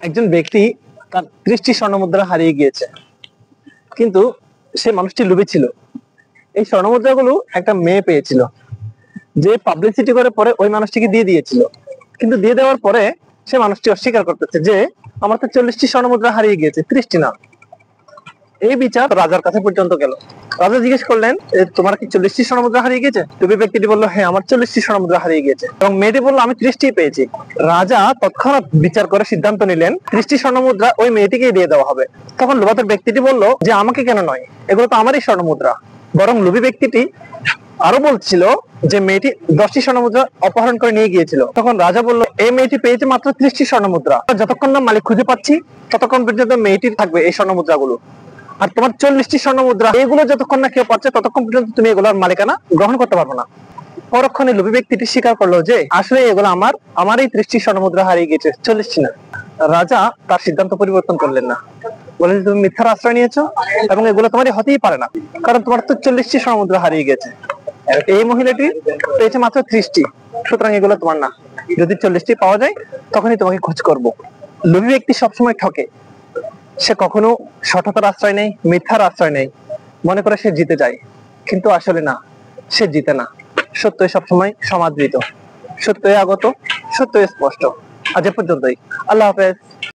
একজন ব্যক্তি তার 30টি স্বর্ণমুদ্রা হারিয়ে গিয়েছে, কিন্তু সে মানুষটি লোভী ছিল। এই স্বর্ণমুদ্রাগুলো একটা মেয়ে পেয়েছিল, যে পাবলিসিটি করে পরে ওই মানুষটিকে দিয়ে দিয়েছিল। কিন্তু দিয়ে দেওয়ার পরে সে মানুষটি অস্বীকার করতেছে যে আমার তো 40টি স্বর্ণমুদ্রা হারিয়ে গিয়েছে, 30টি না। এই বিচার রাজার কাছে পর্যন্ত গেল। রাজা জিজ্ঞেস করলেন, তোমার কি 40টি স্বর্ণমুদ্রা হারিয়ে গেছে? লোভী ব্যক্তিটি বললো, হ্যাঁ, আমার 40টি স্বর্ণমুদ্রা হারিয়ে গেছে। এবং মেয়েটি বললো, আমি 30টি পেয়েছি। রাজা তৎক্ষণাৎ বিচার করে সিদ্ধান্ত নিলেন 30টি স্বর্ণমুদ্রা ওই মেয়েটিকে দিয়ে দেওয়া হবে। তখন লোভাতুর ব্যক্তিটি বললো যে আমাকে কেন নয়, এগুলো তো আমারই স্বর্ণমুদ্রা। বরং লোভী ব্যক্তিটি আরো বলছিল যে মেয়েটি 10টি স্বর্ণমুদ্রা অপহরণ করে নিয়ে গিয়েছিল। তখন রাজা বলল, এই মেয়েটি পেয়েছে মাত্র 30টি স্বর্ণমুদ্রা, যতক্ষণ না মালিক খুঁজে পাচ্ছি ততক্ষণ পর্যন্ত মেয়েটির থাকবে এই স্বর্ণমুদ্রাগুলো। আর তোমার 40টি স্বর্ণমুদ্রা, এগুলো যতক্ষণ না কেউ পাচ্ছে ততক্ষণ পর্যন্ত তুমি এগুলোর মালিকানা গ্রহণ করতে পারবে না। পরক্ষণে লোভী ব্যক্তিটি স্বীকার করলো যে আসলে এগুলো আমারই 30টি স্বর্ণমুদ্রা হারিয়ে গেছে, 40টি না। রাজা তার সিদ্ধান্ত পরিবর্তন করলেন না, বলেন তুমি মিথ্যার আশ্রয় নিয়েছো এবং এগুলো তোমারই হতেই পারে না, কারণ তোমার তো 40টি স্বর্ণমুদ্রা হারিয়ে গেছে। এই মহিলাটি পেয়েছে মাত্র 30টি, সুতরাং এগুলো তোমার না। যদি 40টি পাওয়া যায় তখনই তোমাকে খোঁজ করব। লোভী ব্যক্তি সবসময় ঠকে, সে কখনো সততার আশ্রয় নেই, মিথ্যার আশ্রয় নেই, মনে করে সে জিতে যায়, কিন্তু আসলে না, সে জিতে না। সত্যই সবসময় সমাদৃত, সত্যই আগত, সত্যই স্পষ্ট। আজ এ পর্যন্তই। আল্লাহ হাফেজ।